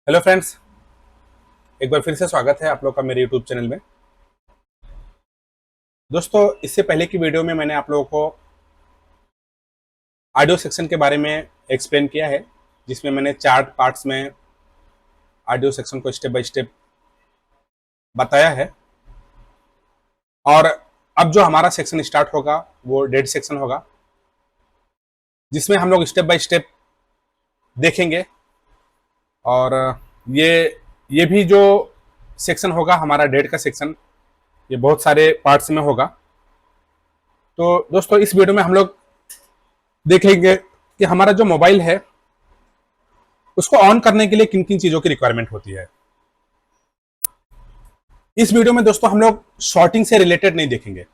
Hello friends, एक बार फिर से स्वागत है आप लोग का मेरे यूट्यूब चैनल में। दोस्तों, इससे पहले की वीडियो में मैंने आप लोगों को ऑडियो सेक्शन के बारे में एक्सप्लेन किया है, जिसमें मैंने 4 पार्ट्स में ऑडियो सेक्शन को स्टेप बाय स्टेप बताया है। और अब जो हमारा सेक्शन स्टार्ट होगा वो डेड सेक्शन होगा, जिसमें हम लोग स्टेप बाय स्टेप देखेंगे। और ये ये भी जो सेक्शन होगा हमारा डेड का सेक्शन, ये बहुत सारे पार्ट्स में होगा। तो दोस्तों, इस वीडियो में हम लोग देखेंगे कि हमारा जो मोबाइल है उसको ऑन करने के लिए किन किन चीजों की रिक्वायरमेंट होती है। इस वीडियो में दोस्तों हम लोग शॉर्टिंग से रिलेटेड नहीं देखेंगे।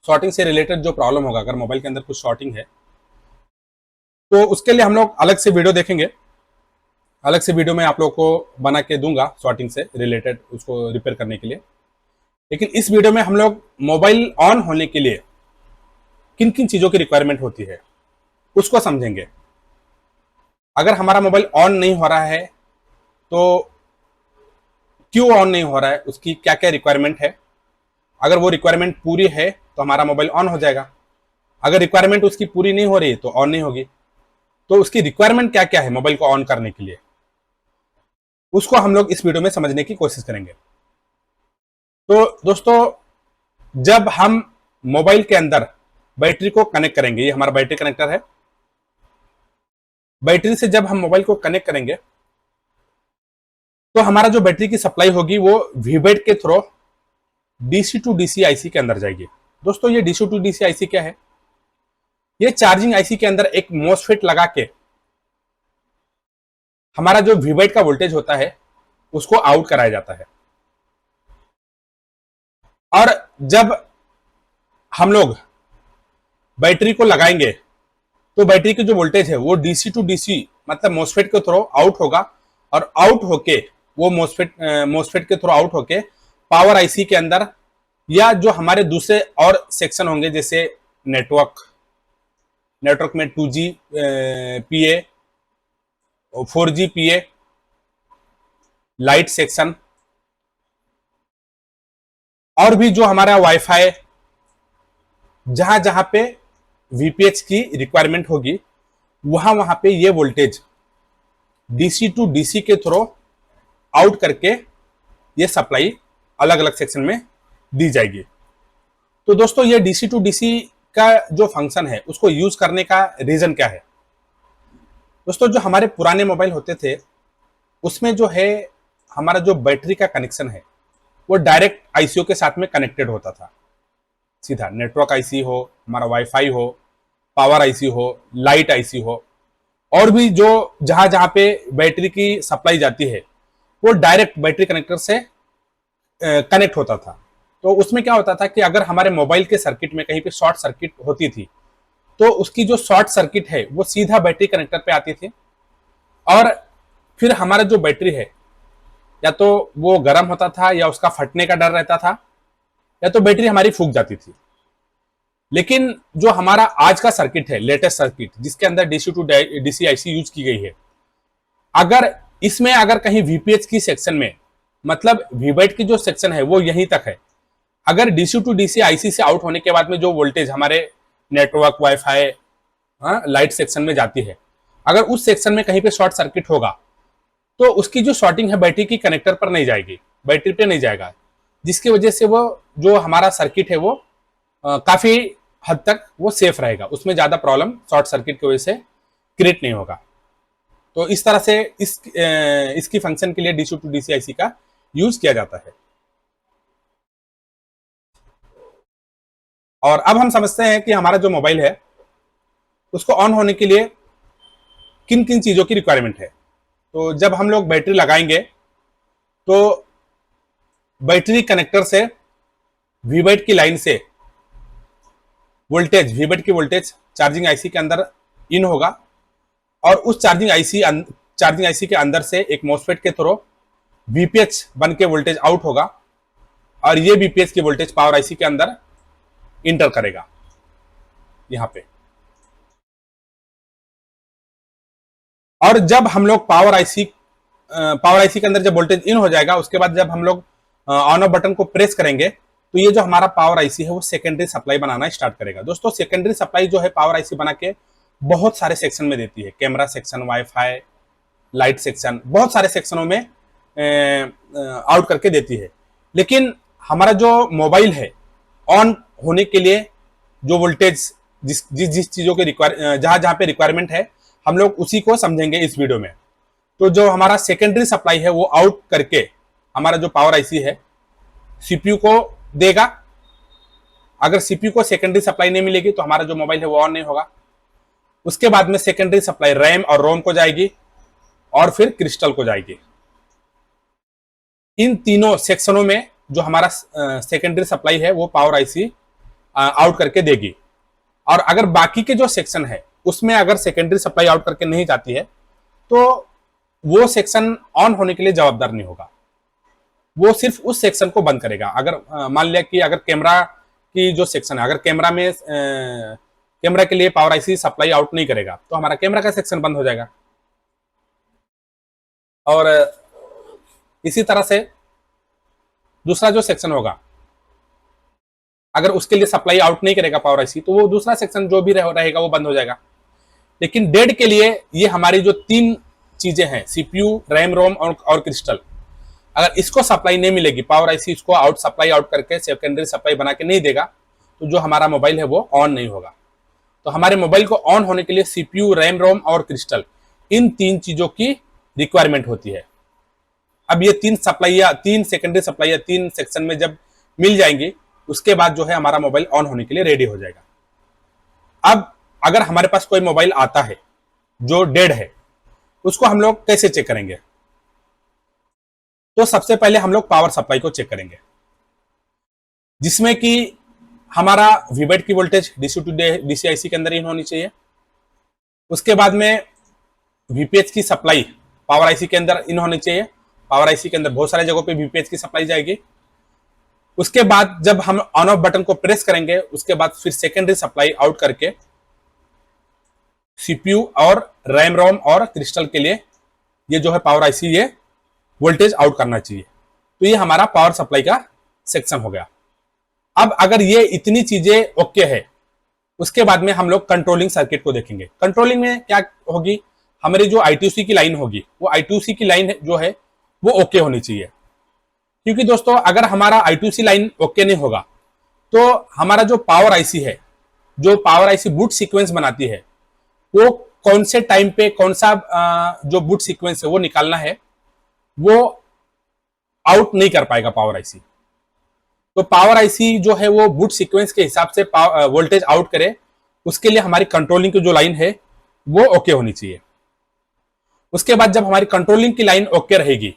शॉर्टिंग से रिलेटेड जो प्रॉब्लम होगा, अगर मोबाइल के अंदर कुछ शॉर्टिंग है तो उसके लिए हम लोग अलग से वीडियो देखेंगे। अलग से वीडियो में आप लोग को बना के दूंगा शॉर्टिंग से रिलेटेड, उसको रिपेयर करने के लिए। लेकिन इस वीडियो में हम लोग मोबाइल ऑन होने के लिए किन किन चीजों की रिक्वायरमेंट होती है उसको समझेंगे। अगर हमारा मोबाइल ऑन नहीं हो रहा है तो क्यों ऑन नहीं हो रहा है, उसकी क्या क्या रिक्वायरमेंट है। अगर वो रिक्वायरमेंट पूरी है तो हमारा मोबाइल ऑन हो जाएगा। अगर रिक्वायरमेंट उसकी पूरी नहीं हो रही तो ऑन नहीं होगी। तो उसकी रिक्वायरमेंट क्या क्या है मोबाइल को ऑन करने के लिए, उसको हम लोग इस वीडियो में समझने की कोशिश करेंगे। तो दोस्तों, जब हम मोबाइल के अंदर बैटरी को कनेक्ट करेंगे, ये हमारा बैटरी कनेक्टर है। बैटरी से जब हम मोबाइल को कनेक्ट करेंगे तो हमारा जो बैटरी की सप्लाई होगी वो वीबेट के through DC to DC IC के अंदर जाएगी। दोस्तों, ये डीसी टू डीसी आईसी क्या है? ये चार्जिंग आईसी के अंदर एक मोसफेट लगा के हमारा जो वीबेट का वोल्टेज होता है उसको आउट कराया जाता है। और जब हम लोग बैटरी को लगाएंगे तो बैटरी की जो वोल्टेज है वो डीसी टू डीसी मतलब मोसफेट के थ्रू आउट होगा। और आउट होके वो मोसफेट के थ्रू आउट होके पावर आईसी के अंदर, या जो हमारे दूसरे और सेक्शन होंगे जैसे नेटवर्क नेटवर्क में 2G पीए, 4G पीए, लाइट सेक्शन, और भी जो हमारा वाईफाई, जहां जहां पे वीपीएच की रिक्वायरमेंट होगी वहां वहां पे ये वोल्टेज डीसी टू डीसी के थ्रू आउट करके ये सप्लाई अलग अलग सेक्शन में दी जाएगी। तो दोस्तों, ये डीसी टू डीसी का जो फंक्शन है उसको यूज करने का रीजन क्या है? दोस्तों, जो हमारे पुराने मोबाइल होते थे उसमें जो है हमारा जो बैटरी का कनेक्शन है वो डायरेक्ट आईसीओ के साथ में कनेक्टेड होता था। सीधा नेटवर्क आईसी हो, हमारा वाईफाई हो, पावर आईसी हो, लाइट आईसी हो, और भी जो जहां जहां पे बैटरी की सप्लाई जाती है वो डायरेक्ट बैटरी कनेक्टर से कनेक्ट होता था। तो उसमें क्या होता था कि अगर हमारे मोबाइल के सर्किट में कहीं पे शॉर्ट सर्किट होती थी तो उसकी जो शॉर्ट सर्किट है वो सीधा बैटरी कनेक्टर पे आती थी। और फिर हमारा जो बैटरी है या तो वो गर्म होता था या उसका फटने का डर रहता था, या तो बैटरी हमारी फूक जाती थी। लेकिन जो हमारा आज का सर्किट है, लेटेस्ट सर्किट जिसके अंदर DC to DC IC use की गई है, अगर इसमें अगर कहीं वीपीएच की सेक्शन में, मतलब वीबेट की जो सेक्शन है वो यहीं तक है, अगर डीसी टू डीसी आईसी से आउट होने के बाद में जो वोल्टेज हमारे नेटवर्क, वाईफाई, लाइट सेक्शन में जाती है, अगर उस सेक्शन में कहीं पे शॉर्ट सर्किट होगा तो उसकी जो शॉर्टिंग है बैटरी की कनेक्टर पर नहीं जाएगी, बैटरी पे नहीं जाएगा, जिसकी वजह से वो जो हमारा सर्किट है वो काफी हद तक वो सेफ रहेगा। उसमें ज्यादा प्रॉब्लम शॉर्ट सर्किट की वजह से क्रिएट नहीं होगा। तो इस तरह से इसकी फंक्शन के लिए डीसी टू डीसी आईसी का यूज किया जाता है। और अब हम समझते हैं कि हमारा जो मोबाइल है उसको ऑन होने के लिए किन किन चीजों की रिक्वायरमेंट है। तो जब हम लोग बैटरी लगाएंगे तो बैटरी कनेक्टर से वीबेट की लाइन से वीबेट की वोल्टेज चार्जिंग आईसी के अंदर इन होगा। और उस चार्जिंग आईसी के अंदर से एक मोसफेट के थ्रू वीपीएच बन के वोल्टेज आउट होगा, और ये वीपीएच की वोल्टेज पावर आईसी के अंदर इंटर करेगा यहां पे। और जब हम लोग पावर आईसी पावर आईसी के अंदर जब वोल्टेज इन हो जाएगा, उसके बाद जब हम लोग ऑन ऑफ बटन को प्रेस करेंगे तो ये जो हमारा पावर आईसी है वो सेकेंडरी सप्लाई बनाना स्टार्ट करेगा। दोस्तों सेकेंडरी सप्लाई जो है पावर आईसी बना के बहुत सारे सेक्शन में देती है, camera section, wifi, light section, बहुत सारे सेक्शनों में आउट करके देती है। लेकिन हमारा जो मोबाइल है ऑन होने के लिए जो वोल्टेज जिस चीजों के जहां जहां पे रिक्वायरमेंट है हम लोग उसी को समझेंगे इस वीडियो में। तो जो हमारा सेकेंडरी सप्लाई है वो आउट करके हमारा जो पावर आईसी है सीपीयू को देगा। अगर सीपीयू को सेकेंडरी सप्लाई नहीं मिलेगी तो हमारा जो मोबाइल है वो ऑन नहीं होगा। उसके बाद में सेकेंडरी सप्लाई रैम और रोम को जाएगी और फिर क्रिस्टल को जाएगी। इन तीनों सेक्शनों में जो हमारा सेकेंडरी सप्लाई है वो पावर आईसी आउट करके देगी। और अगर बाकी के जो सेक्शन है उसमें अगर सेकेंडरी सप्लाई आउट करके नहीं जाती है तो वो सेक्शन ऑन होने के लिए जवाबदार नहीं होगा, वो सिर्फ उस सेक्शन को बंद करेगा। अगर मान लिया कि अगर कैमरा की जो सेक्शन है, अगर कैमरा में कैमरा के लिए पावर आईसी सप्लाई आउट नहीं करेगा तो हमारा कैमरा का सेक्शन बंद हो जाएगा। और इसी तरह से दूसरा जो सेक्शन होगा अगर उसके लिए सप्लाई आउट नहीं करेगा पावर आईसी तो वो दूसरा सेक्शन जो भी रहेगा वो बंद हो जाएगा। लेकिन डेड के लिए ये हमारी जो तीन चीजें हैं सीपीयू, रैम, रोम और क्रिस्टल, अगर इसको सप्लाई नहीं मिलेगी, पावर आईसी इसको सप्लाई आउट करके सेकेंडरी सप्लाई बना के नहीं देगा तो जो हमारा मोबाइल है वो ऑन नहीं होगा। तो हमारे मोबाइल को ऑन होने के लिए सीपीयू, रैम, रोम और क्रिस्टल, इन तीन चीजों की रिक्वायरमेंट होती है। अब ये तीन सेकेंडरी सप्लाई तीन सेक्शन में जब मिल जाएंगी उसके बाद जो है हमारा मोबाइल ऑन होने के लिए रेडी हो जाएगा। अब अगर हमारे पास कोई मोबाइल आता है जो डेड है उसको हम लोग कैसे चेक करेंगे? तो सबसे पहले हम लोग पावर सप्लाई को चेक करेंगे जिसमें कि हमारा वीबेट की voltage DC to DC IC के अंदर इन होनी चाहिए। उसके बाद में वीपीएच की सप्लाई पावर आईसी के अंदर इन होनी चाहिए। पावर आईसी के अंदर बहुत सारे जगहों पे वीपीएच की सप्लाई जाएगी। उसके बाद जब हम ऑन ऑफ बटन को प्रेस करेंगे उसके बाद फिर सेकेंडरी सप्लाई आउट करके सीपीयू और रैम, रोम और क्रिस्टल के लिए ये जो है पावर आईसी ये वोल्टेज आउट करना चाहिए। तो ये हमारा पावर सप्लाई का सेक्शन हो गया। अब अगर ये इतनी चीजें ओके है उसके बाद में हम लोग कंट्रोलिंग सर्किट को देखेंगे। कंट्रोलिंग में क्या होगी, हमारी जो I2C की लाइन होगी वो I2C की लाइन जो है वो ओके होनी चाहिए। क्योंकि दोस्तों अगर हमारा I2C लाइन ओके नहीं होगा तो हमारा जो पावर आईसी है, जो पावर आईसी बूट सीक्वेंस बनाती है, वो कौन से टाइम पे कौन सा जो बूट सीक्वेंस है वो निकालना है वो आउट नहीं कर पाएगा पावर आईसी। तो पावर आईसी जो है वो बूट सीक्वेंस के हिसाब से वोल्टेज आउट करे, उसके लिए हमारी कंट्रोलिंग की जो लाइन है वो ओके होनी चाहिए। उसके बाद जब हमारी कंट्रोलिंग की लाइन ओके रहेगी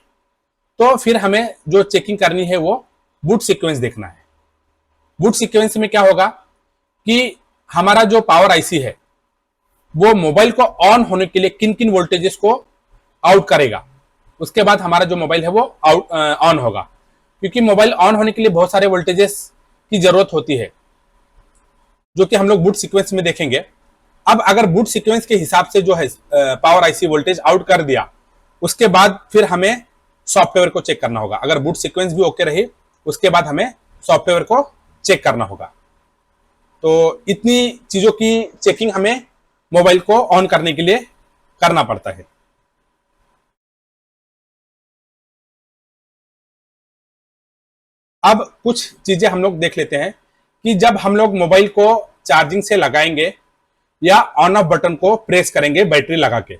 तो फिर हमें जो चेकिंग करनी है वो बूट सीक्वेंस देखना है। बूट सीक्वेंस में क्या होगा कि हमारा जो पावर आईसी है वो मोबाइल को ऑन होने के लिए किन किन वोल्टेजेस को आउट करेगा, उसके बाद हमारा जो मोबाइल है वो ऑन होगा। क्योंकि मोबाइल ऑन होने के लिए बहुत सारे वोल्टेजेस की जरूरत होती है जो कि हम लोग बूट सीक्वेंस में देखेंगे। अब अगर बूट सीक्वेंस के हिसाब से जो है पावर आईसी वोल्टेज आउट कर दिया उसके बाद फिर हमें सॉफ्टवेयर को चेक करना होगा। अगर बूट सीक्वेंस भी ओके रही उसके बाद हमें सॉफ्टवेयर को चेक करना होगा। तो इतनी चीजों की चेकिंग हमें मोबाइल को ऑन करने के लिए करना पड़ता है। अब कुछ चीजें हम लोग देख लेते हैं कि जब हम लोग मोबाइल को चार्जिंग से लगाएंगे या ऑन ऑफ बटन को प्रेस करेंगे बैटरी लगा के,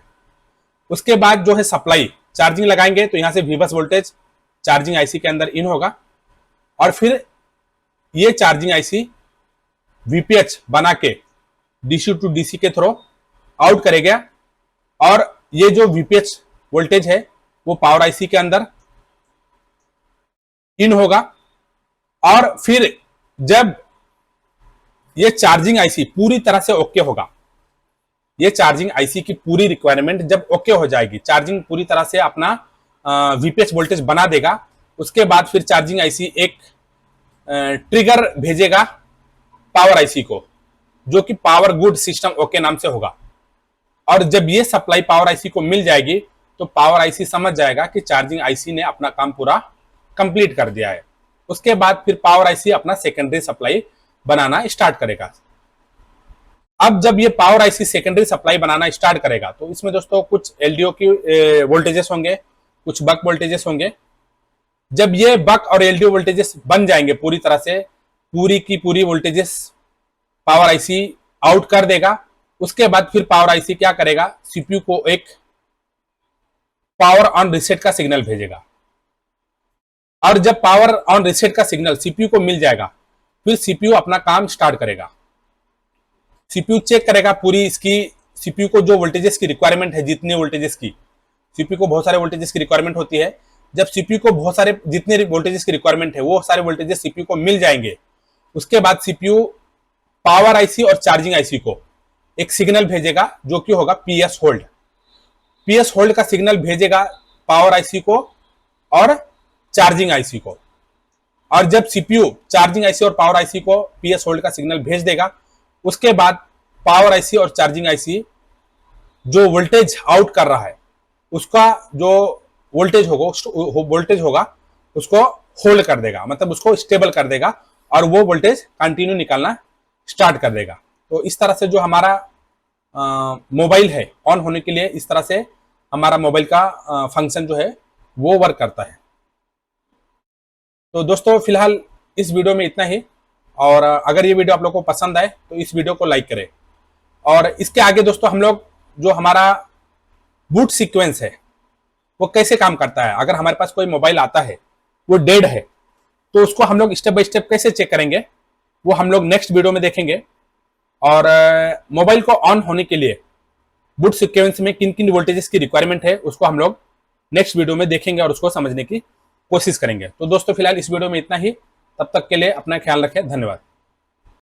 उसके बाद जो है सप्लाई चार्जिंग लगाएंगे तो यहां से वीबस वोल्टेज चार्जिंग आईसी के अंदर इन होगा और फिर ये चार्जिंग आईसी वीपीएच बना के डीसी टू डीसी के थ्रू आउट करेगा और ये जो वीपीएच वोल्टेज है वो पावर आईसी के अंदर इन होगा। और फिर जब ये चार्जिंग आईसी पूरी तरह से ओके होगा, ये चार्जिंग आईसी की पूरी रिक्वायरमेंट जब ओके हो जाएगी, चार्जिंग पूरी तरह से अपना वीपीएच वोल्टेज बना देगा, उसके बाद फिर चार्जिंग आईसी एक ट्रिगर भेजेगा पावर आईसी को जो कि पावर गुड सिस्टम ओके नाम से होगा। और जब ये सप्लाई पावर आईसी को मिल जाएगी तो पावर आईसी समझ जाएगा कि चार्जिंग आईसी ने अपना काम पूरा कंप्लीट कर दिया है। उसके बाद फिर पावर आईसी अपना सेकेंडरी सप्लाई बनाना स्टार्ट करेगा। अब जब ये पावर आईसी सेकेंडरी सप्लाई बनाना स्टार्ट करेगा तो इसमें दोस्तों कुछ एलडीओ की वोल्टेजेस होंगे, कुछ बक वोल्टेजेस होंगे। जब ये बक और एलडीओ वोल्टेजेस बन जाएंगे पूरी तरह से, पूरी की पूरी वोल्टेजेस पावर आईसी आउट कर देगा। उसके बाद फिर पावर आईसी क्या करेगा, सीपीयू को एक पावर ऑन रीसेट का सिग्नल भेजेगा। और जब पावर ऑन रीसेट का सिग्नल सीपीयू को मिल जाएगा, फिर सीपीयू अपना काम स्टार्ट करेगा। सीपीयू चेक करेगा पूरी इसकी, सीपीयू को जो वोल्टेजेस की रिक्वायरमेंट है, जितने वोल्टेजेस की, सीपीयू को बहुत सारे वोल्टेजेस की रिक्वायरमेंट होती है। जब सीपीयू को बहुत सारे जितने वोल्टेजेस की रिक्वायरमेंट है वो सारे वोल्टेजेस सीपीयू को मिल जाएंगे, उसके बाद सीपीयू पावर आईसी और चार्जिंग आईसी को एक सिग्नल भेजेगा जो कि होगा पीएस होल्ड। पीएस होल्ड का सिग्नल भेजेगा पावर आईसी को और चार्जिंग आईसी को। और जब सीपीयू चार्जिंग आईसी और पावर आईसी को पीएस होल्ड का सिग्नल भेज देगा, उसके बाद पावर आईसी और चार्जिंग आईसी जो वोल्टेज आउट कर रहा है उसका जो वोल्टेज होगा उसको होल्ड कर देगा, मतलब उसको स्टेबल कर देगा और वो वोल्टेज कंटिन्यू निकालना स्टार्ट कर देगा। तो इस तरह से जो हमारा मोबाइल है ऑन होने के लिए, इस तरह से हमारा मोबाइल का फंक्शन जो है वो वर्क करता है। तो दोस्तों फिलहाल इस वीडियो में इतना ही, और अगर ये वीडियो आप लोगों को पसंद आए तो इस वीडियो को लाइक करें। और इसके आगे दोस्तों हम लोग जो हमारा बूट सीक्वेंस है वो कैसे काम करता है, अगर हमारे पास कोई मोबाइल आता है वो डेड है तो उसको हम लोग स्टेप बाय स्टेप कैसे चेक करेंगे वो हम लोग नेक्स्ट वीडियो में देखेंगे। और मोबाइल को ऑन होने के लिए बूट सीक्वेंस में किन किन वोल्टेजेस की रिक्वायरमेंट है उसको हम लोग नेक्स्ट वीडियो में देखेंगे और उसको समझने की कोशिश करेंगे। तो दोस्तों फिलहाल इस वीडियो में इतना ही, तब तक के लिए अपना ख्याल रखें, धन्यवाद।